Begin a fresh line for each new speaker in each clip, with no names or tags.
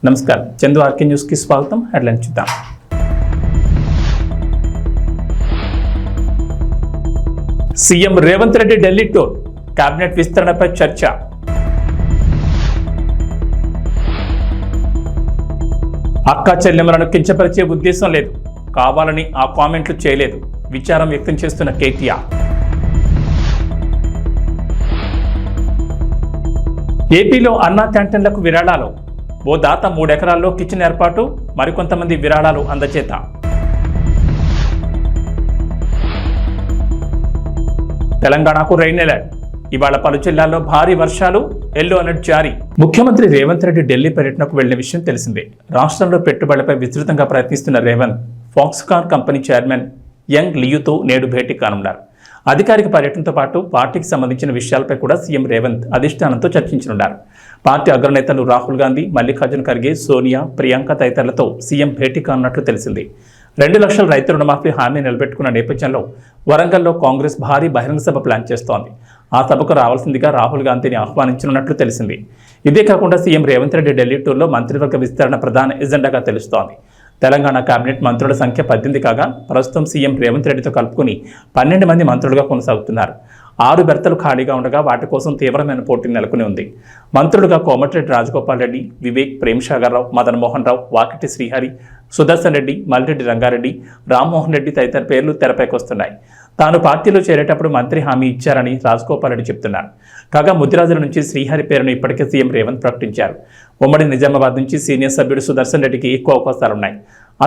నమస్కారం, చందు ఆర్కే న్యూస్కి స్వాగతం. హెడ్లైన్ చూద్దాం. CM Revanth Reddy Delhi tour, cabinet విస్తరణపై చర్చ. అక్కా చెల్లెమ్మలను కించపరిచే ఉద్దేశం లేదు, కావాలని ఆ కామెంట్లు చేయలేదు, విచారం వ్యక్తం చేస్తున్న కేటీఆర్. ఏపీలో అన్నా క్యాంటీన్లకు విరాళాలు, ఓ దాత 3 ఎకరాల్లో కిచెన్ ఏర్పాటు, మరికొంతమంది విరాళాలు అందజేత. తెలంగాణకు రెయిన్ అలర్ట్, ఇవాళ పలు జిల్లాల్లో భారీ వర్షాలు, ఎల్లో అలర్ట్ జారీ. ముఖ్యమంత్రి రేవంత్ రెడ్డి ఢిల్లీ పర్యటనకు వెళ్లిన విషయం తెలిసిందే. రాష్ట్రంలో పెట్టుబడులపై విస్తృతంగా ప్రయత్నిస్తున్న Revanth Foxconn company chairman Young లియూతో నేడు భేటీ కానున్నారు. అధికారిక పర్యటనతో పాటు పార్టీకి సంబంధించిన విషయాలపై కూడా సీఎం రేవంత్ అధిష్టానంతో చర్చించనున్నారు. పార్టీ అగ్రనేతలు రాహుల్ గాంధీ, మల్లికార్జున ఖర్గే, సోనియా, ప్రియాంక తదితరులతో సీఎం భేటీ కానున్నట్లు తెలిసింది. 2 లక్షల రైతు రుణమాఫీ హామీ నిలబెట్టుకున్న నేపథ్యంలో వరంగల్లో కాంగ్రెస్ భారీ బహిరంగ సభ ప్లాన్ చేస్తోంది. ఆ సభకు రావాల్సిందిగా రాహుల్ గాంధీని ఆహ్వానించనున్నట్లు తెలిసింది. ఇదే కాకుండా సీఎం రేవంత్ రెడ్డి ఢిల్లీ టూర్లో మంత్రివర్గ విస్తరణ ప్రధాన ఎజెండాగా తెలుస్తోంది. తెలంగాణ కేబినెట్ మంత్రుల సంఖ్య 18 కాగా ప్రస్తుతం సీఎం రేవంత్ రెడ్డితో కలుపుకుని 12 మంది మంత్రులుగా కొనసాగుతున్నారు. 6 బెర్తలు ఖాళీగా ఉండగా వాటి కోసం తీవ్రమైన పోటీ నెలకొని ఉంది. మంత్రులుగా కోమటిరెడ్డి రాజగోపాల్ రెడ్డి, వివేక్, ప్రేమ్సాగర్ రావు, మదన్ మోహన్ రావు, వాకిటి శ్రీహరి, సుదర్శన్ రెడ్డి, మల్రెడ్డి రంగారెడ్డి, రామ్మోహన్ రెడ్డి తదితర పేర్లు తెరపైకి వస్తున్నాయి. తాను పార్టీలో చేరేటప్పుడు మంత్రి హామీ ఇచ్చారని రాజగోపాల్ రెడ్డి చెప్తున్నారు. కాగా ముదిరాజుల నుంచి శ్రీహరి పేరును ఇప్పటికే సీఎం రేవంత్ ప్రకటించారు. ఉమ్మడి నిజామాబాద్ నుంచి సీనియర్ సభ్యుడు సుదర్శన్ రెడ్డికి ఎక్కువ అవకాశాలున్నాయి.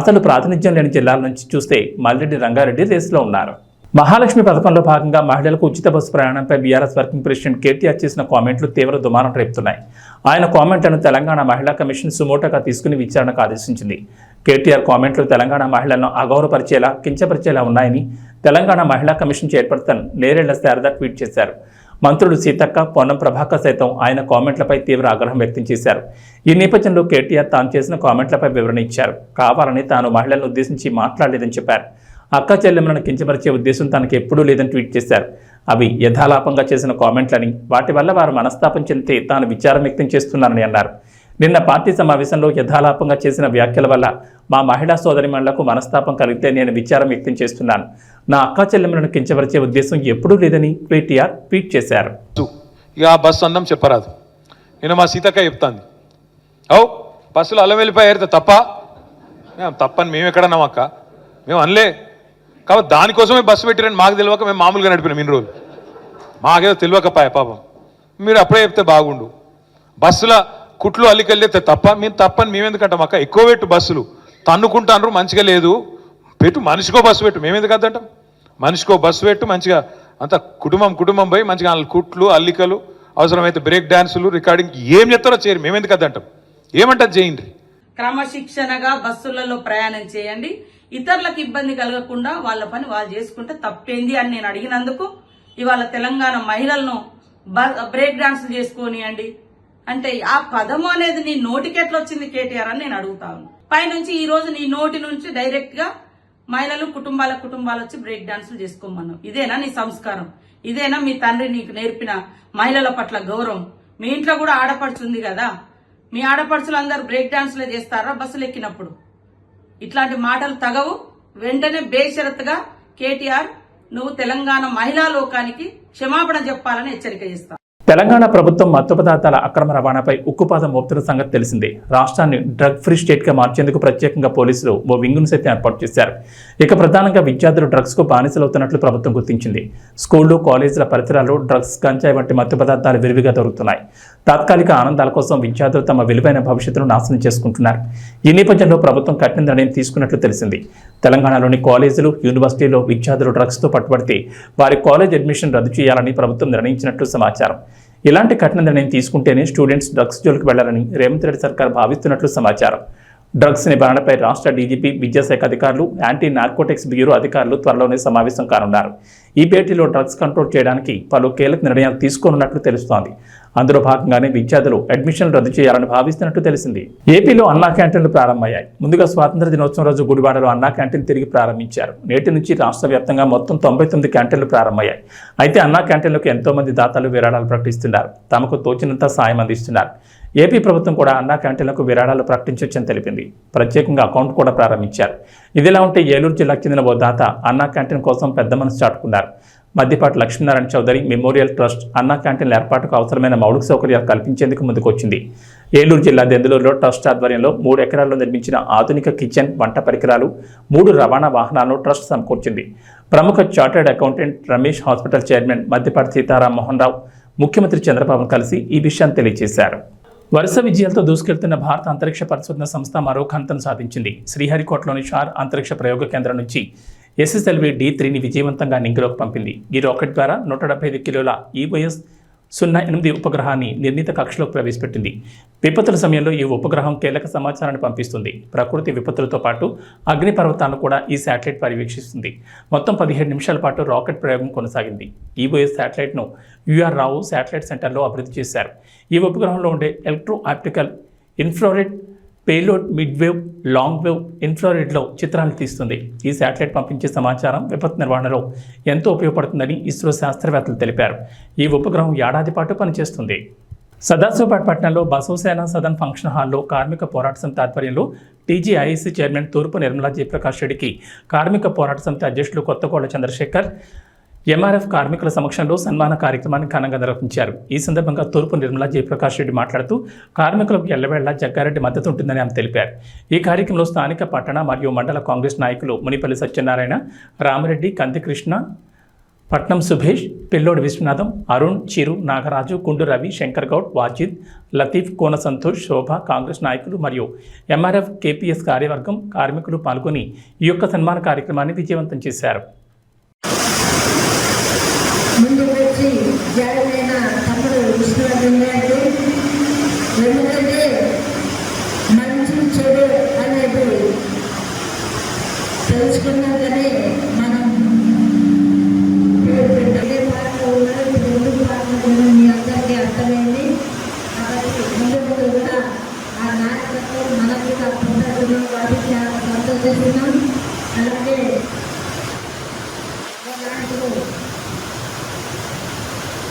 అసలు ప్రాతినిధ్యం లేని జిల్లాల నుంచి చూస్తే మల్రెడ్డి రంగారెడ్డి రేసులో ఉన్నారు. మహాలక్ష్మి పథకంలో భాగంగా మహిళలకు ఉచిత బస్సు ప్రయాణంపై బీఆర్ఎస్ వర్కింగ్ ప్రెసిడెంట్ కేటీఆర్ చేసిన కామెంట్లు తీవ్ర దుమారం రేపుతున్నాయి. ఆయన కామెంట్లను తెలంగాణ మహిళా కమిషన్ సుమోటోగా తీసుకుని విచారణకు ఆదేశించింది. కేటీఆర్ కామెంట్లు తెలంగాణ మహిళలను అగౌరవపరిచేలా, కించపరిచేలా ఉన్నాయని తెలంగాణ మహిళా commission chairperson Nerella Sharada tweet చేశారు. మంత్రులు సీతక్క, పొన్నం ప్రభాకర్ సైతం ఆయన కామెంట్లపై తీవ్ర ఆగ్రహం వ్యక్తం చేశారు. ఈ నేపథ్యంలో కేటీఆర్ తాను చేసిన కామెంట్లపై వివరణ ఇచ్చారు. కావాలని తాను మహిళలను ఉద్దేశించి మాట్లాడలేదని చెప్పారు. అక్క చెల్లెమ్మలను కించపరిచే ఉద్దేశం తనకు ఎప్పుడూ లేదని ట్వీట్ చేశారు. అవి యథాలాపంగా చేసిన కామెంట్లని, వాటి వల్ల వారు మనస్తాపం చెందితే తాను విచారం వ్యక్తం చేస్తున్నానని అన్నారు. నిన్న పార్టీ సమావేశంలో యథాలాపంగా చేసిన వ్యాఖ్యల వల్ల మా మహిళా సోదరిమణులకు మనస్తాపం కలిగితే నేను విచారం వ్యక్తం చేస్తున్నాను. నా అక్క చెల్లెమ్మలను కించపరిచే ఉద్దేశం ఎప్పుడూ లేదని కేటీఆర్ ట్వీట్ చేశారు.
ఇక ఆ బస్సు అందం చెప్పరాదు. నేను మా సీతక్క చెప్తాను, అవు బస్సులో అల్లం వెళ్ళిపోయారు తప్ప, మేము తప్పని మేము ఎక్కడన్నాం అక్క, మేము అనలే. కాబట్టి దానికోసమే బస్సు పెట్టిరని మాకు తెలియక మేము మామూలుగా నడిపినాం ఇన్ని రోజులు. మాకేదో తెలియకపాయ పాపం. మీరు అప్పుడే చెప్తే బాగుండు. బస్సుల కుట్లు అల్లికెళ్ళితే తప్ప, మేము తప్పని మేమెందుకంటాం అక్క. ఎక్కువ పెట్టు బస్సులు తన్నుకుంటాను, మంచిగా లేదు పెట్టు, మనిషికో బస్సు పెట్టు, మేమెందుకు అద్దంటాం. మనిషికో బస్సు పెట్టు, మంచిగా అంత కుటుంబం పోయి మంచిగా కుట్లు అల్లికలు, అవసరమైతే బ్రేక్ డాన్సులు, రికార్డింగ్ ఏం చెప్తారో చేయరు, మేమెందుకు అద్దంటాం. ఏమంటారు చేయండి.
క్రమశిక్షణగా బస్సులలో ప్రయాణం చేయండి, ఇతరులకు ఇబ్బంది కలగకుండా వాళ్ళ పని వాళ్ళు చేసుకుంటే తప్పేంది అని నేను అడిగినందుకు ఇవాళ తెలంగాణ మహిళలను బ్రేక్ డాన్సులు చేసుకోనియండి అంటే ఆ పదము అనేది నీ నోటికి ఎట్లా వచ్చింది కేటీఆర్ అని నేను అడుగుతాను. పైనుంచి ఈ రోజు నీ నోటి నుంచి డైరెక్ట్ గా మహిళలు కుటుంబాలు వచ్చి బ్రేక్ డాన్సులు చేసుకోమన్నావు. ఇదేనా నీ సంస్కారం? ఇదేనా మీ తండ్రి నీకు నేర్పిన మహిళల పట్ల గౌరవం? మీ ఇంట్లో కూడా ఆడపడుచుంది కదా, మీ ఆడపడుచులు అందరు బ్రేక్ డాన్సులే చేస్తారా బస్సులు ఎక్కినప్పుడు? ఇట్లాంటి మాటలు తగవు. వెంటనే బేషరతుగా కేటీఆర్ నువ్వు తెలంగాణ మహిళా లోకానికి క్షమాపణ చెప్పాలని హెచ్చరిక చేస్తా.
తెలంగాణ ప్రభుత్వం మత్తు పదార్థాల అక్రమ రవాణాపై ఉక్కుపాదం మోపుతున్న సంగతి తెలిసిందే. రాష్ట్రాన్ని డ్రగ్ ఫ్రీ స్టేట్గా మార్చేందుకు ప్రత్యేకంగా పోలీసులు ఓ వింగును సైతం ఏర్పాటు చేశారు. ఇక ప్రధానంగా విద్యార్థులు డ్రగ్స్కు బానిసలవుతున్నట్లు ప్రభుత్వం గుర్తించింది. స్కూళ్లు, కాలేజీల పరిసరాల్లో డ్రగ్స్, గంజాయి వంటి మత్తు పదార్థాలు విరివిగా దొరుకుతున్నాయి. తాత్కాలిక ఆనందాల కోసం విద్యార్థులు తమ విలువైన భవిష్యత్తును నాశనం చేసుకుంటున్నారు. ఈ నేపథ్యంలో ప్రభుత్వం కఠిన నిర్ణయం తీసుకున్నట్లు తెలిసింది. తెలంగాణలోని కాలేజీలు, యూనివర్సిటీల్లో విద్యార్థులు డ్రగ్స్తో పట్టుబడితే వారి కాలేజ్ అడ్మిషన్ రద్దు చేయాలని ప్రభుత్వం నిర్ణయించినట్లు సమాచారం. ఇలాంటి కఠిన నిర్ణయం తీసుకుంటేనే స్టూడెంట్స్ డ్రగ్స్ జోలికి వెళ్లాలని రేవంత్ రెడ్డి సర్కార్ భావిస్తున్నట్లు సమాచారం. డ్రగ్స్ నివారణపై రాష్ట్ర డీజీపీ, విద్యాశాఖ అధికారులు, యాంటీ నార్కోటిక్స్ బ్యూరో అధికారులు త్వరలోనే సమావేశం కానున్నారు. ఈ భేటీలో డ్రగ్స్ కంట్రోల్ చేయడానికి పలు కీలక నిర్ణయాలు తీసుకోనున్నట్లు తెలుస్తోంది. అందులో భాగంగానే విద్యార్థులు అడ్మిషన్లు రద్దు చేయాలని భావిస్తున్నట్టు తెలిసింది. ఏపీలో అన్నా క్యాంటీన్లు ప్రారంభమయ్యాయి. ముందుగా స్వాతంత్ర దినోత్సవం రోజు గుడివాడలో అన్నా క్యాంటీన్ తిరిగి ప్రారంభించారు. నేటి నుంచి రాష్ట్ర వ్యాప్తంగా మొత్తం 99 క్యాంటీన్లు ప్రారంభమయ్యాయి. అయితే అన్నా క్యాంటీన్లకు ఎంతో మంది దాతలు విరాళాలు ప్రకటిస్తున్నారు. తమకు తోచినంత సాయం అందిస్తున్నారు. ఏపీ ప్రభుత్వం కూడా అన్నా క్యాంటీన్లకు విరాళాలు ప్రకటించొచ్చని తెలిపింది. ప్రత్యేకంగా అకౌంట్ కూడా ప్రారంభించారు. ఇదిలా ఉంటే ఏలూరు జిల్లాకు చెందిన ఓ దాత అన్నా క్యాంటీన్ కోసం పెద్ద మనసు చాటుకున్నారు. మద్దిపాటి లక్ష్మీనారాయణ చౌదరి మెమోరియల్ ట్రస్ట్ అన్నా క్యాంటీన్ల ఏర్పాటుకు అవసరమైన మౌలిక సౌకర్యాలు కల్పించేందుకు ముందుకొచ్చింది. ఏలూరు జిల్లా దెందులూరులో ట్రస్ట్ ఆధ్వర్యంలో 3 ఎకరాల్లో నిర్మించిన ఆధునిక కిచెన్, వంట పరికరాలు, 3 రవాణా వాహనాలను ట్రస్ట్ సమకూర్చింది. ప్రముఖ chartered accountant Ramesh, hospital chairman Maddipati Sitaram Mohan Rao ముఖ్యమంత్రి చంద్రబాబును కలిసి ఈ విషయాన్ని తెలియజేశారు. వరుస విజయాలతో దూసుకెళ్తున్న భారత అంతరిక్ష పరిశోధన సంస్థ మరో ఘనతను సాధించింది. శ్రీహరికోటలోని షార్ అంతరిక్ష ప్రయోగ కేంద్రం నుంచి SSLV D3ని విజయవంతంగా నింగిలోకి పంపింది. ఈ రాకెట్ ద్వారా 175 కిలోల EOS-08 ఉపగ్రహాన్ని నిర్ణీత కక్షలోకి ప్రవేశపెట్టింది. విపత్తుల సమయంలో ఈ ఉపగ్రహం కీలక సమాచారాన్ని పంపిస్తుంది. ప్రకృతి విపత్తులతో పాటు అగ్నిపర్వతాలను కూడా ఈ శాటిలైట్ పర్యవేక్షిస్తుంది. మొత్తం 17 నిమిషాల పాటు రాకెట్ ప్రయోగం కొనసాగింది. EOS శాటిలైట్ను UR రావు శాటిలైట్ సెంటర్లో అభివృద్ధి చేశారు. ఈ ఉపగ్రహంలో ఉండే electro optical infrared payload mid wave, long wave ఇన్ఫ్రారెడ్లో చిత్రాలు తీస్తుంది. ఈ శాటిలైట్ పంపించే సమాచారం విపత్తు నిర్వహణలో ఎంతో ఉపయోగపడుతుందని ఇస్రో శాస్త్రవేత్తలు తెలిపారు. ఈ ఉపగ్రహం ఏడాది పాటు పనిచేస్తుంది. సదాశివపేట పట్టణంలో బసవసేన సదన్ ఫంక్షన్ హాల్లో కార్మిక పోరాట సమితి ఆధ్వర్యంలో TGIC చైర్మన్ తూర్పు నిర్మలా జయప్రకాష్ రెడ్డికి కార్మిక పోరాట సమితి అధ్యక్షులు కొత్తకోళ్ల చంద్రశేఖర్, MRF కార్మికుల సమక్షంలో సన్మాన కార్యక్రమాన్ని ఘనంగా నిర్వహించారు. ఈ సందర్భంగా తూర్పు నిర్మలా జయప్రకాష్ రెడ్డి మాట్లాడుతూ కార్మికులకు ఎల్లవేళలా జగ్గారెడ్డి మద్దతు ఉంటుందని ఆమె తెలిపారు. ఈ కార్యక్రమంలో స్థానిక పట్టణ మరియు మండల కాంగ్రెస్ నాయకులు మునిపల్లి సత్యనారాయణ, రామిరెడ్డి, కందికృష్ణ, పట్నం సుభేష్, పిల్లోడి విశ్వనాథం, అరుణ్, చిరు, నాగరాజు, కుండు రవి, శంకర్ గౌడ్, వాజిద్, లతీఫ్, కోన సంతోష్, శోభ, కాంగ్రెస్ నాయకులు మరియు MRF KPS కార్యవర్గం కార్మికులు పాల్గొని ఈ యొక్క సన్మాన కార్యక్రమాన్ని విజయవంతం చేశారు.
ముందుకు వచ్చి జాయిన్ తమ్ముడు విష్ణువర్ధన్ గారు, ఎందుకంటే మంచి చెడు అనేది తెలుసుకున్నాకనే మనం అదే పాటలో ఉన్నారు. ఇప్పుడు ముందుకు పాటలు మీ అందరికీ అర్థమైంది. కాబట్టి ముందుకు కూడా ఆ నాయకత్వం మనకి పొందడం వాటికి సంతోషిస్తున్నాం. అలాగే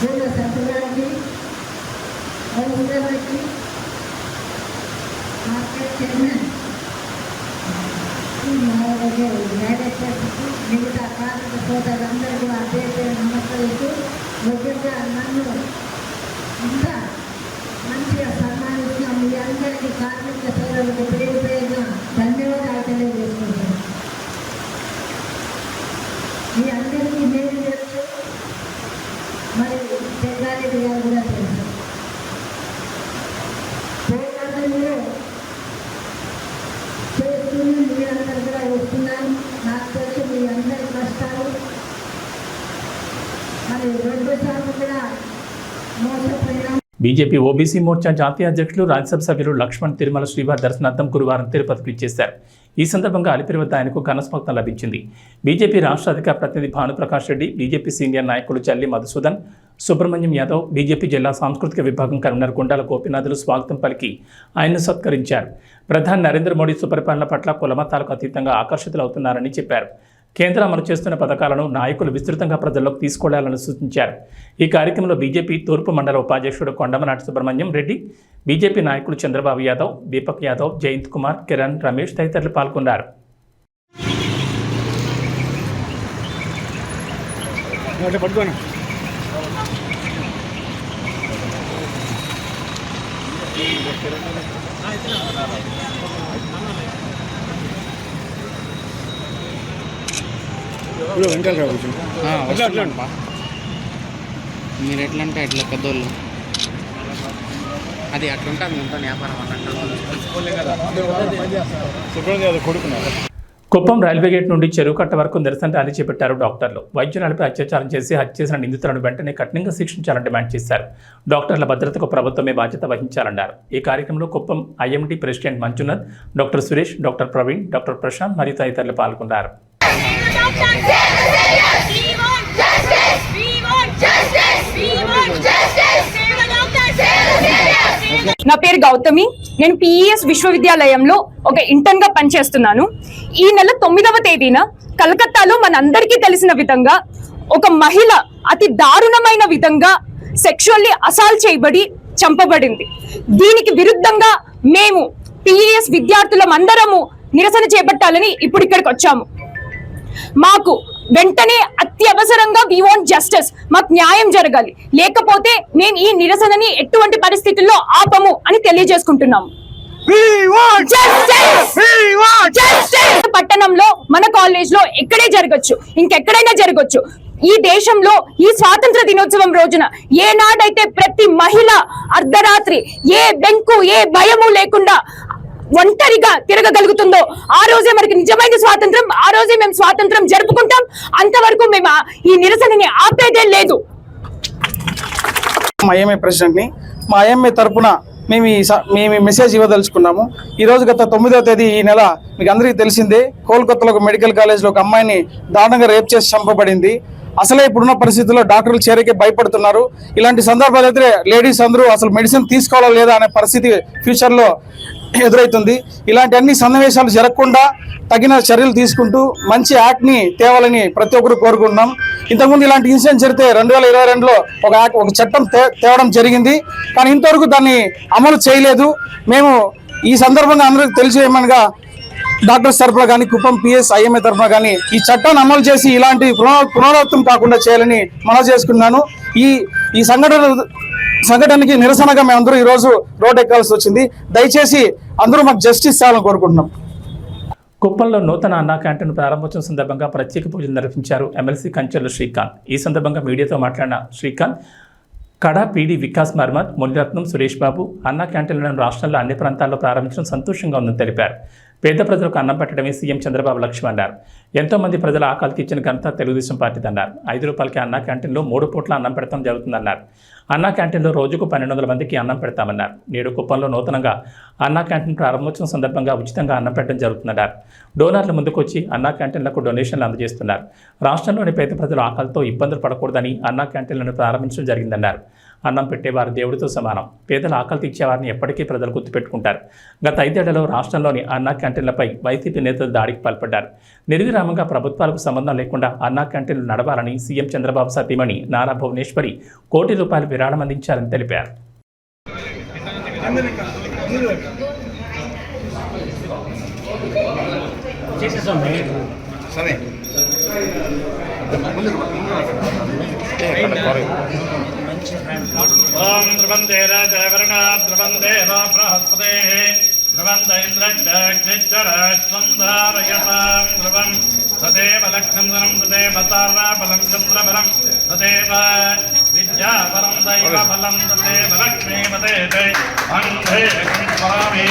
పూర్ణ సత్యనారాయణకి, ఔషధాలకి, మార్కెట్ చైర్మన్, డైరెక్టర్స్కి, మిగతా కార్మిక సోదరులందరూ కూడా అదే నమస్కరిస్తూ ముఖ్యంగా నన్ను ఇంకా మంచిగా సన్మానించిన మీ అందరికీ కార్మిక సోదరులకు పేరు పేరున ధన్యవాదాలు తెలియజేస్తున్నాను. మీ అందరికీ నేను తెలుసు, మరి జగ్గారెడ్డి గారు కూడా తెలుసు. పోరాటంలో చేస్తున్న మీరందరూ కూడా వస్తున్నారు. నాకు తెలిసి మీ అందరి కష్టాలు మరి 2 సార్లు కూడా మోసపోయినాం.
బీజేపీ ఓబీసీ మోర్చా జాతీయ అధ్యక్షులు, రాజ్యసభ సభ్యులు లక్ష్మణ్ తిరుమల శ్రీవారి దర్శనార్థం గురువారం తిరుపతికి ఇచ్చేశారు. ఈ సందర్భంగా అలిపిరి వద్ద ఆయనకు ఘనస్వాగతం లభించింది. బీజేపీ రాష్ట్ర అధికార ప్రతినిధి భానుప్రకాష్ రెడ్డి, బీజేపీ సీనియర్ నాయకులు చల్లి మధుసూదన్, సుబ్రహ్మణ్యం యాదవ్, బీజేపీ జిల్లా సాంస్కృతిక విభాగం కన్వీనర్ గుండాల గోపీనాథులు స్వాగతం పలికి ఆయన్ను సత్కరించారు. ప్రధాని నరేంద్ర మోడీ సుపరిపాలన పట్ల కులమతాలకు అతీతంగా ఆకర్షితులవుతున్నారని చెప్పారు. కేంద్రం అమలు చేస్తున్న పథకాలను నాయకులు విస్తృతంగా ప్రజల్లోకి తీసుకెళ్లాలని సూచించారు. ఈ కార్యక్రమంలో బీజేపీ తూర్పు మండల ఉపాధ్యక్షుడు కొండమనాటి సుబ్రహ్మణ్యం రెడ్డి, బీజేపీ నాయకులు చంద్రబాబు యాదవ్, దీపక్ యాదవ్, జయంత్ కుమార్, కిరణ్, రమేష్ తదితరులు పాల్గొన్నారు.
మీరు ఎట్లా అంటే ఎట్లా పెద్దోళ్ళు అది అట్లుంటే అది ఉంటుంది వ్యాపారం అన్నట్టు.
కుప్పం రైల్వే గేట్ నుండి చెరువు కట్ట వరకు నిరసన ర్యాలీ చేపట్టారు డాక్టర్లు. వైద్యురాలపై అత్యాచారం చేసి హత్య చేసిన నిందితులను వెంటనే కఠినంగా శిక్షించాలని డిమాండ్ చేశారు. డాక్టర్ల భద్రతకు ప్రభుత్వమే బాధ్యత వహించాలన్నారు. ఈ కార్యక్రమంలో Kuppam IMT president Manjunath, doctor Suresh, doctor Praveen, doctor Prashanth మరియు తదితరులు పాల్గొన్నారు.
నా పేరు గౌతమి. నేను PES విశ్వవిద్యాలయంలో ఒక ఇంటర్న్ గా పనిచేస్తున్నాను. ఈ నెల 9వ తేదీన కలకత్తాలో మనందరికీ తెలిసిన విధంగా ఒక మహిళ అతి దారుణమైన విధంగా సెక్షువల్లీ అసాల్ట్ చేయబడి చంపబడింది. దీనికి విరుద్ధంగా మేము పిఈఎస్ విద్యార్థులం అందరము నిరసన చేపట్టాలని ఇప్పుడు ఇక్కడికి వచ్చాము. మాకు వెంటనే అత్యవసరంగా వి వాంట్ జస్టిస్, మాకు న్యాయం జరగాలి, లేకపోతే మేము ఈ నిరసనని ఎటువంటి పరిస్థితుల్లో ఆపము అని తెలియజేసుకుంటున్నాము. పట్టణంలో మన కాలేజ్ లో ఎక్కడే జరగచ్చు, ఇంకెక్కడైనా జరగచ్చు. ఈ దేశంలో ఈ స్వాతంత్ర దినోత్సవం రోజున ఏనాడైతే ప్రతి మహిళ అర్ధరాత్రి ఏ బెంకు ఏ భయము లేకుండా ఒంటరిగా తిరగగలుగుతుందో ఆ రోజే మనకి నిజమైన స్వాతంత్రం, ఆ రోజే మేము స్వాతంత్రం జరుపుకుంటాం. అంతవరకు మేము ఈ నిరసనని ఆపేదే లేదు.
మా ఐఎంఏ ప్రెసిడెంట్ని, మా ఐఎంఏ తరపున మేము ఈ మెసేజ్ ఇవ్వదలుచుకున్నాము. ఈరోజు గత 9వ తేదీ ఈ నెల మీకు అందరికీ తెలిసిందే, కోల్కతాలో ఒక మెడికల్ కాలేజ్లో ఒక అమ్మాయిని దారుణంగా రేప్ చేసి చంపబడింది. అసలే ఇప్పుడున్న పరిస్థితుల్లో డాక్టర్లు చేరికే భయపడుతున్నారు. ఇలాంటి సందర్భాలు అయితే లేడీస్ అందరూ అసలు మెడిసిన్ తీసుకోవాలా లేదా అనే పరిస్థితి ఫ్యూచర్లో ఎదురవుతుంది. ఇలాంటి అన్ని సన్నివేశాలు జరగకుండా తగిన చర్యలు తీసుకుంటూ మంచి యాక్ట్ని తేవాలని ప్రతి ఒక్కరు కోరుకుంటున్నాం. ఇంతకుముందు ఇలాంటి ఇన్సిడెంట్ జరిగితే 2022లో ఒక చట్టం తేవడం జరిగింది, కానీ ఇంతవరకు దాన్ని అమలు చేయలేదు. మేము ఈ సందర్భంగా అందరికీ తెలియజేయమనగా డాక్టర్స్ తరఫున కానీ కుప్పం పిఎస్ ఐఎంఏ తరఫున కానీ ఈ చట్టాన్ని అమలు చేసి ఇలాంటి పునరావృతం కాకుండా చేయాలని మనవి చేసుకున్నాను. ఈ సంఘటనకి నిరసనగా మేమందరూ ఈరోజు రోడ్ ఎక్కాల్సి వచ్చింది. దయచేసి అందరూ మాకు జస్టిస్ చేయాలని కోరుకుంటున్నాం.
కుప్పంలో నూతన అన్నా క్యాంటీన్ ప్రారంభోత్సవం సందర్భంగా ప్రత్యేక పూజలు నిర్వహించారు ఎమ్మెల్సీ కంచెల శ్రీకాంత్. ఈ సందర్భంగా మీడియాతో మాట్లాడిన శ్రీకాంత్, కడా పీడి వికాస్ మర్మత్, మునిరత్నం, సురేష్ బాబు అన్నా క్యాంటీన్లను రాష్ట్రంలో అన్ని ప్రాంతాల్లో ప్రారంభించడం సంతోషంగా ఉందని తెలిపారు. పేద ప్రజలకు అన్నం పెట్టడమే సీఎం చంద్రబాబు లక్ష్యం అన్నారు. ఎంతో మంది ప్రజల ఆకలి తీర్చిన ఘనత తెలుగుదేశం పార్టీదన్నారు. 5 రూపాయలకి అన్నా క్యాంటీన్లో 3 పూట్ల అన్నం పెడతాం జరుగుతుందన్నారు. అన్నా క్యాంటీన్లో రోజుకు 1200 మందికి అన్నం పెడతామన్నారు. నేడు కుప్పంలో నూతనంగా అన్నా క్యాంటీన్ ప్రారంభోత్సవం సందర్భంగా ఉచితంగా అన్నం పెట్టడం జరుగుతుందన్నారు. డోనర్లు ముందుకొచ్చి అన్నా క్యాంటీన్లకు డొనేషన్లు అందజేస్తున్నారు. రాష్ట్రంలోని పేద ప్రజలు ఆకలితో ఇబ్బందులు పడకూడదని అన్నా క్యాంటీన్లను ప్రారంభించడం జరిగిందన్నారు. అన్నం పెట్టేవారు దేవుడితో సమానం. పేదల ఆకలి తీర్చేవారిని ఎప్పటికీ ప్రజలు గుర్తుపెట్టుకుంటారు. గత 5 ఏళ్లలో రాష్ట్రంలోని అన్నా క్యాంటీన్లపై వైసీపీ నేతలు దాడికి పాల్పడ్డారు. నిర్విరామంగా ప్రభుత్వాలకు సంబంధం లేకుండా అన్నా క్యాంటీన్లు నడవాలని సీఎం చంద్రబాబు సతీమణి నారా భువనేశ్వరి కోటి రూపాయలు విరాళం అందించారని తెలిపారు.
ओम ध्रुवंते राजवर्णा ध्रुवंते वा बृहस्पतेः ध्रुवन्त इन्द्रश्चक्षरश्वं धारयतां ध्रुवं तदेव लक्ष्मीधरं तदेव ताराबलं चन्द्रबलं तदेव विद्याबलं दैवबलं तदेव लक्ष्मीपते अन्धे स्मरामि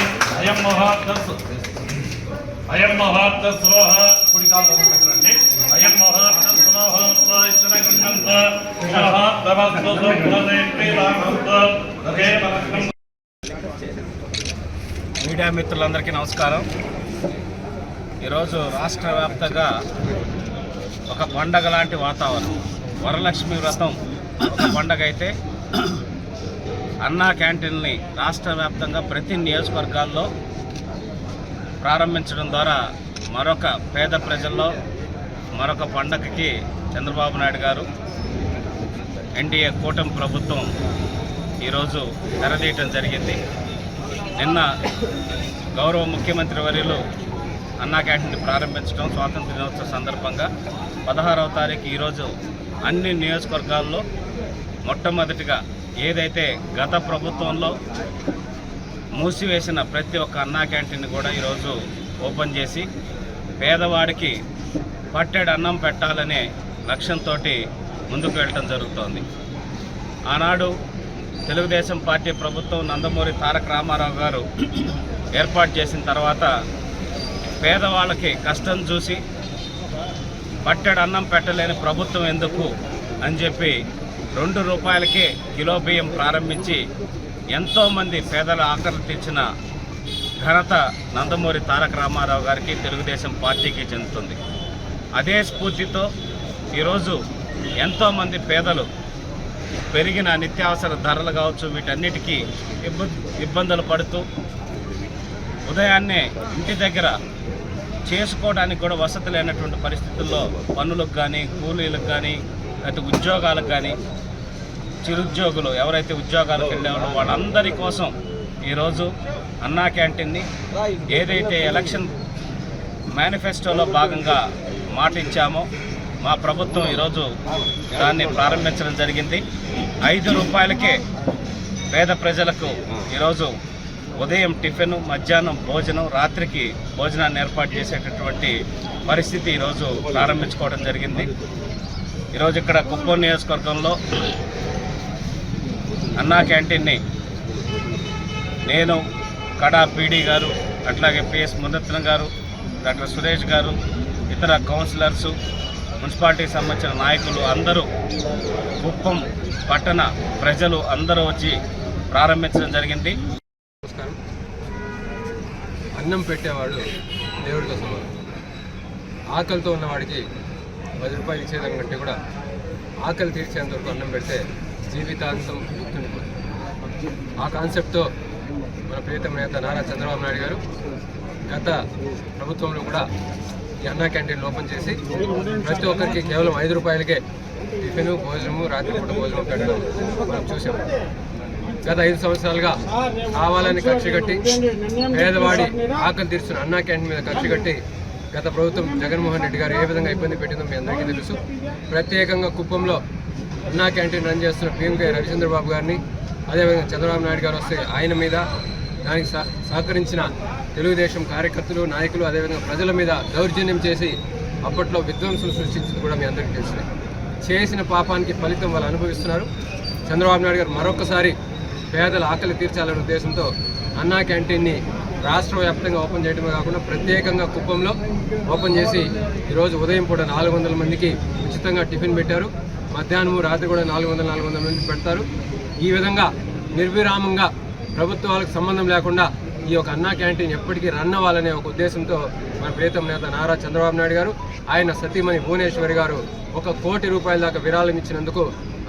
अयं महात्तस्वः कुडिकालो పెట్టండి अयं महात्तस्वः इष्टनगुण्यन्त महात्तवस्तु सुप्रदे प्रीतामस्त तदेव लक्ष्मी. మీడియా మిత్రులందరికీ నమస్కారం. ఈరోజు రాష్ట్ర వ్యాప్తంగా ఒక పండగ లాంటి వాతావరణం. వరలక్ష్మి వ్రతం ఒక పండగ అయితే అన్నా క్యాంటీన్ని రాష్ట్ర వ్యాప్తంగా ప్రతి నియోజకవర్గాల్లో ప్రారంభించడం ద్వారా మరొక పేద ప్రజల్లో మరొక పండగకి చంద్రబాబు నాయుడు గారు ఎన్డీఏ కూటమి ప్రభుత్వం ఈరోజు తెరదీయటం జరిగింది. నిన్న గౌరవ ముఖ్యమంత్రి వర్యులు అన్నా క్యాంటీన్ ప్రారంభించడం స్వాతంత్ర దినోత్సవ సందర్భంగా 16వ తారీఖు ఈరోజు అన్ని నియోజకవర్గాల్లో మొట్టమొదటిగా ఏదైతే గత ప్రభుత్వంలో మూసివేసిన ప్రతి ఒక్క అన్నా క్యాంటీన్ కూడా ఈరోజు ఓపెన్ చేసి పేదవాడికి పట్టెడు అన్నం పెట్టాలనే లక్ష్యంతో ముందుకు వెళ్ళటం జరుగుతోంది. ఆనాడు తెలుగుదేశం పార్టీ ప్రభుత్వం నందమూరి తారక రామారావు గారు ఏర్పాటు చేసిన తర్వాత పేదవాళ్ళకి కష్టం చూసి పట్టెడు అన్నం పెట్టలేని ప్రభుత్వం ఎందుకు అని చెప్పి 2 రూపాయలకే కిలో బియ్యం ప్రారంభించి ఎంతోమంది పేదల ఆకలి తీర్చిన ఘనత నందమూరి తారక రామారావు గారికి తెలుగుదేశం పార్టీకి చెందుతుంది. అదే స్ఫూర్తితో ఈరోజు ఎంతోమంది పేదలు పెరిగిన నిత్యావసర ధరలు కావచ్చు వీటన్నిటికీ ఇబ్బందులు పడుతూ ఉదయాన్నే ఇంటి దగ్గర చేసుకోవడానికి కూడా వసతి లేనటువంటి పరిస్థితుల్లో పనులకు కానీ కూలీలకు కానీ లేకపోతే ఉద్యోగాలకు కానీ చిరుద్యోగులు ఎవరైతే ఉద్యోగాలకు వెళ్ళేవాళ్ళో వాళ్ళందరి కోసం ఈరోజు అన్నా క్యాంటీన్ని ఏదైతే ఎలక్షన్ మేనిఫెస్టోలో భాగంగా మాట ఇచ్చామో మా ప్రభుత్వం ఈరోజు దాన్ని ప్రారంభించడం జరిగింది. 5 రూపాయలకే పేద ప్రజలకు ఈరోజు ఉదయం టిఫిన్, మధ్యాహ్నం భోజనం, రాత్రికి భోజనాన్ని ఏర్పాటు చేసేటటువంటి పరిస్థితి ఈరోజు ప్రారంభించుకోవడం జరిగింది. ఈరోజు ఇక్కడ కుప్పం నియోజకవర్గంలో అన్నా క్యాంటీన్ని నేను, కడా పీడీ గారు, అట్లాగే పిఎస్ మురత్నం గారు, డాక్టర్ సురేష్ గారు, ఇతర కౌన్సిలర్సు, మున్సిపాలిటీకి సంబంధించిన నాయకులు అందరూ, కుప్పం పట్టణ ప్రజలు అందరూ వచ్చి ప్రారంభించడం జరిగింది.
నమస్కారం. అన్నం పెట్టేవాడు దేవుడితో సమానం. ఆకలితో ఉన్నవాడికి 10 రూపాయలు ఇచ్చేదాని కంటే కూడా ఆకలి తీర్చేంత వరకు అన్నం పెడితే జీవితాంతం గుర్తుండిపోతుంది. ఆ కాన్సెప్ట్తో మన ప్రియతమ నేత నారా చంద్రబాబు నాయుడు గారు గత ప్రభుత్వంలో కూడా ఈ అన్నా క్యాంటీన్లు ఓపెన్ చేసి ప్రతి ఒక్కరికి కేవలం 5 రూపాయలకే టిఫిన్, భోజనము, రాత్రిపూట భోజనం పెట్టడం మనం చూసాము. గత 5 సంవత్సరాలుగా కావాలని కక్ష కట్టి పేదవాడి ఆకలి తీర్చున్న అన్నా క్యాంటీన్ మీద కక్ష కట్టి గత ప్రభుత్వం జగన్మోహన్ రెడ్డి గారు ఏ విధంగా ఇబ్బంది పెట్టిందో మీ అందరికీ తెలుసు. ప్రత్యేకంగా కుప్పంలో అన్నా క్యాంటీన్ రన్ చేస్తున్న పిఎంకే రవిచంద్రబాబు గారిని, అదేవిధంగా చంద్రబాబు నాయుడు గారు వస్తే ఆయన మీద, దానికి సహకరించిన తెలుగుదేశం కార్యకర్తలు, నాయకులు, అదేవిధంగా ప్రజల మీద దౌర్జన్యం చేసి అప్పట్లో విధ్వంసం సృష్టించింది కూడా మీ అందరికీ తెలిసిందే. చేసిన పాపానికి ఫలితం వాళ్ళు అనుభవిస్తున్నారు. చంద్రబాబు నాయుడు గారు మరొకసారి పేదల ఆకలి తీర్చాలనే ఉద్దేశంతో అన్నా క్యాంటీన్ని రాష్ట్ర వ్యాప్తంగా ఓపెన్ చేయడమే కాకుండా ప్రత్యేకంగా కుప్పంలో ఓపెన్ చేసి ఈరోజు ఉదయం పూట 400 మందికి ఉచితంగా టిఫిన్ పెట్టారు. మధ్యాహ్నము, రాత్రి కూడా 400 మంది పెడతారు. ఈ విధంగా నిర్విరామంగా ప్రభుత్వాలకు సంబంధం లేకుండా ఈ యొక్క అన్నా క్యాంటీన్ ఎప్పటికీ రన్ అవ్వాలనే ఒక ఉద్దేశంతో మన ప్రియతమ నేత నారా చంద్రబాబు నాయుడు గారు, ఆయన సతీమణి భువనేశ్వరి గారు 1 కోటి రూపాయల దాకా విరాళం ఇచ్చినందుకు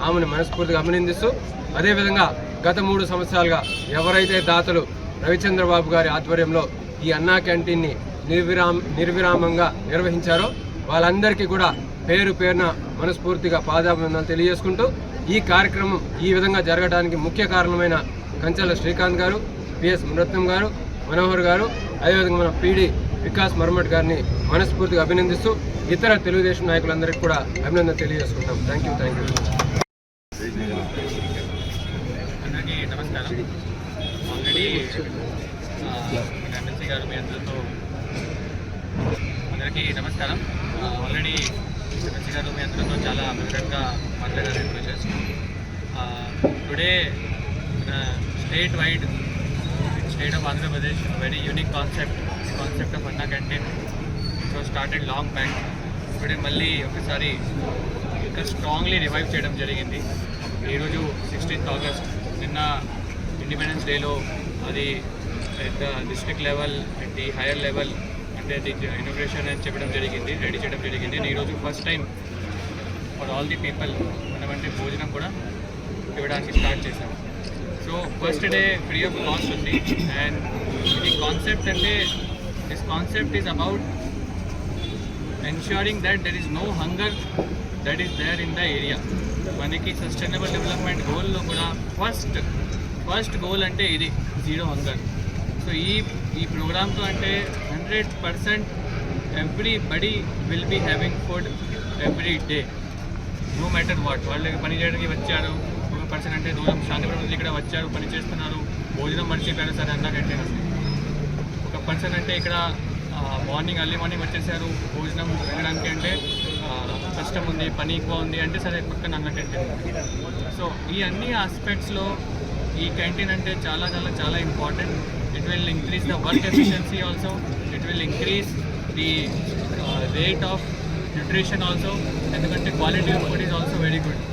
ఆమెను మనస్ఫూర్తిగా అభినందిస్తూ, అదేవిధంగా గత 3 సంవత్సరాలుగా ఎవరైతే దాతలు రవిచంద్రబాబు గారి ఆధ్వర్యంలో ఈ అన్నా క్యాంటీన్ని నిర్విరామంగా నిర్వహించారో వాళ్ళందరికీ కూడా పేరు పేరున మనస్ఫూర్తిగా పాదాభివందనాలు తెలియజేసుకుంటూ, ఈ కార్యక్రమం ఈ విధంగా జరగడానికి ముఖ్య కారణమైన కంచెల శ్రీకాంత్ గారు, పిఎస్ మురత్నం గారు, మనోహర్ గారు, అదేవిధంగా మన పీడీ వికాస్ మర్మట్ గారిని మనస్ఫూర్తిగా అభినందిస్తూ ఇతర తెలుగుదేశం నాయకులందరికీ కూడా అభినందన తెలియజేసుకుంటాం. Thank you.
అందరికీ నమస్కారం. ఆల్రెడీ ఎమ్మెల్సీ గారు మీ అందరితో అందరికీ నమస్కారం. ఆల్రెడీ ఎమ్మెల్సీ గారు మీ అందరితో చాలా వివరంగా మాట్లాడారు impressions. Today state wide state of Andhra Pradesh very unique concept of Anna canteen so started long back. Today మళ్ళీ ఒకసారి ఇంకా స్ట్రాంగ్లీ రివైవ్ చేయడం జరిగింది. ఈరోజు 16th ఆగస్ట్, నిన్న ఇండిపెండెన్స్ డేలో అది the district level, the higher level అంటే ది ఇనాగ్రేషన్ అని చెప్పడం జరిగింది, రెడీ చేయడం జరిగింది. ఈరోజు first time for all the people మనం అంటే భోజనం కూడా ఇవ్వడానికి స్టార్ట్ చేసాము. So first day free of cost ఉంది. అండ్ ఇది కాన్సెప్ట్ అంటే this concept is about ensuring that there is no hunger that is there in the area. మనకి సస్టైనబుల్ డెవలప్మెంట్ గోల్లో కూడా ఫస్ట్ గోల్ అంటే ఇది జీరో హంగర్. సో ఈ ప్రోగ్రామ్తో అంటే 100% everybody will be having food every day, no matter what. వాళ్ళకి పని చేయడానికి వచ్చారు, ఒక పర్సన్ అంటే దూరం శాంతిపురం నుంచి ఇక్కడ వచ్చారు, పని చేస్తున్నారు, భోజనం మర్చిపోయారు సరే అన్నా కంటే ఒక పర్సన్ అంటే ఇక్కడ మార్నింగ్ ఎర్లీ మార్నింగ్ వచ్చేసారు, భోజనం వెళ్ళడానికి అంటే కష్టం ఉంది, పని ఎక్కువ ఉంది అంటే సరే పక్కన అన్న క్యాంటీన్ ఉంది. సో ఈ అన్ని ఆస్పెక్ట్స్లో ఈ క్యాంటీన్ అంటే చాలా చాలా చాలా important. It will increase the work efficiency also, it will increase the rate of nutrition also, ఎందుకంటే quality of food is also very good.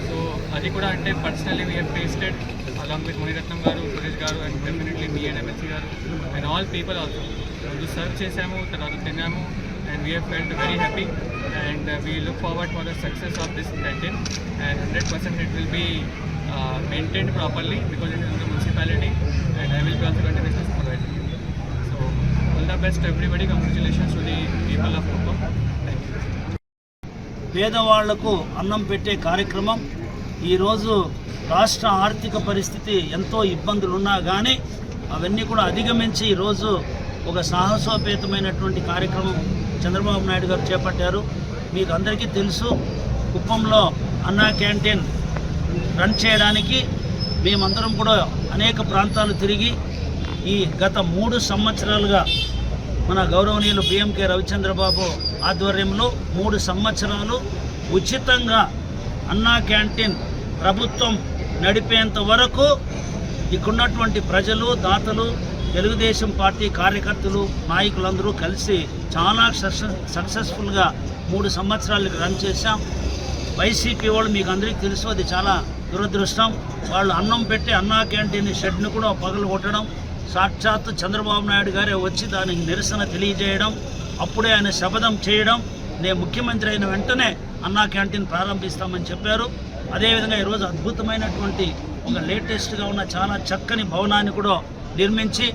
So అది కూడా అంటే personally we have tasted along with Munirathnam గారు, సురేష్ గారు and definitely me and MLC గారు and all people also. రోజు serve చేసాము, తర్వాత తిన్నాము and we have felt very happy and we look forward for the success of this canteen and 100% it will be maintained properly because it is in the municipality and I will be also continuously supervising. So all the best to everybody. Congratulations to the people of Kuppam. Thank you.
పేదవాళ్లకు అన్నం పెట్టే కార్యక్రమం ఈరోజు రాష్ట్ర ఆర్థిక పరిస్థితి ఎంతో ఇబ్బందులు ఉన్నా కానీ అవన్నీ కూడా అధిగమించి ఈరోజు ఒక సాహసోపేతమైనటువంటి కార్యక్రమం చంద్రబాబు నాయుడు గారు చేపట్టారు. మీకు అందరికీ తెలుసు, కుప్పంలో అన్నా క్యాంటీన్ రన్ చేయడానికి మేమందరం కూడా అనేక ప్రాంతాలు తిరిగి ఈ గత 3 సంవత్సరాలుగా మన గౌరవనీయులు బిఎంకే రవిచంద్రబాబు ఆధ్వర్యంలో 3 సంవత్సరాలు ఉచితంగా అన్నా క్యాంటీన్ ప్రభుత్వం నడిపేంత వరకు ఇక్కడున్నటువంటి ప్రజలు, దాతలు, తెలుగుదేశం పార్టీ కార్యకర్తలు, నాయకులందరూ కలిసి చాలా సక్సెస్ఫుల్గా 3 సంవత్సరాలు రన్ చేశాం. వైసీపీ వాళ్ళు మీకు అందరికీ తెలుసు, అది చాలా దురదృష్టం. వాళ్ళు అన్నం పెట్టి అన్నా క్యాంటీన్ షెడ్ను కూడా పగలు కొట్టడం, సాక్షాత్తు చంద్రబాబు నాయుడు గారే వచ్చి దానికి నిరసన తెలియజేయడం, అప్పుడే ఆయన శపథం చేయడం, నేను ముఖ్యమంత్రి అయిన వెంటనే అన్నా క్యాంటీన్ ప్రారంభిస్తామని చెప్పారు. అదేవిధంగా ఈరోజు అద్భుతమైనటువంటి ఒక లేటెస్ట్గా ఉన్న చాలా చక్కని భవనాన్ని కూడా నిర్మించి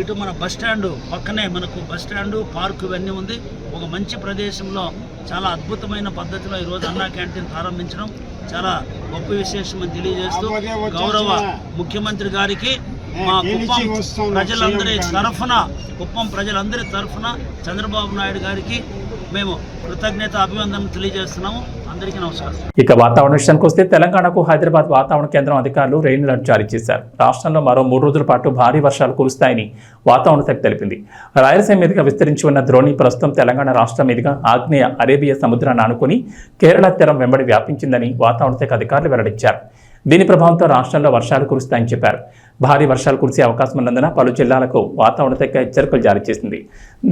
ఇటు మన బస్టాండు పక్కనే మనకు బస్టాండు, పార్కు ఇవన్నీ ఉంది. ఒక మంచి ప్రదేశంలో చాలా అద్భుతమైన పద్ధతిలో ఈరోజు అన్నా క్యాంటీన్ ప్రారంభించడం చాలా గొప్ప విశేషమని తెలియజేస్తూ గౌరవ ముఖ్యమంత్రి గారికి మా కుప్పం ప్రజలందరి తరఫున చంద్రబాబు నాయుడు గారికి మేము కృతజ్ఞత అభివందనలు తెలియజేస్తున్నాము. అందరికీ నమస్కారం.
ఇక వాతావరణ విషయానికి వస్తే తెలంగాణకు హైదరాబాద్ వాతావరణ కేంద్రం అధికారులు రెయిన్ అలర్ట్ జారీ చేశారు. రాష్ట్రంలో మరో 3 రోజుల పాటు భారీ వర్షాలు కురుస్తాయని వాతావరణ శాఖ తెలిపింది. రాయలసీమ మీదుగా విస్తరించి ఉన్న ద్రోణి ప్రస్తుతం తెలంగాణ రాష్ట్రం మీదుగా ఆగ్నేయ అరేబియా సముద్రాన్ని ఆనుకుని కేరళ తీరం వెంబడి వ్యాపించిందని వాతావరణ శాఖ అధికారులు వెల్లడించారు. దీని ప్రభావంతో రాష్ట్రంలో వర్షాలు కురుస్తాయని చెప్పారు. భారీ వర్షాలు కురిసే అవకాశం ఉన్నందున పలు జిల్లాలకు వాతావరణ శాఖ హెచ్చరికలు జారీ చేసింది.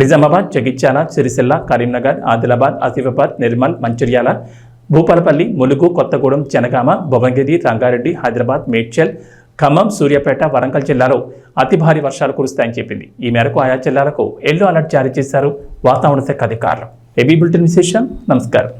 నిజామాబాద్, జగిత్యాల, సిరిసిల్ల, కరీంనగర్, ఆదిలాబాద్, ఆసిఫాబాద్, నిర్మల్, మంచిర్యాల, భూపాలపల్లి, ములుగు, కొత్తగూడెం, జనగామ, భువనగిరి, రంగారెడ్డి, హైదరాబాద్, మేడ్చల్, ఖమ్మం, సూర్యాపేట, వరంగల్ జిల్లాలో అతి భారీ వర్షాలు కురుస్తాయని చెప్పింది. ఈ మేరకు ఆయా జిల్లాలకు ఎల్లో అలర్ట్ జారీ చేశారు వాతావరణ శాఖ అధికారులు. ఏబీ బులెటిన్ విశేషం. నమస్కారం.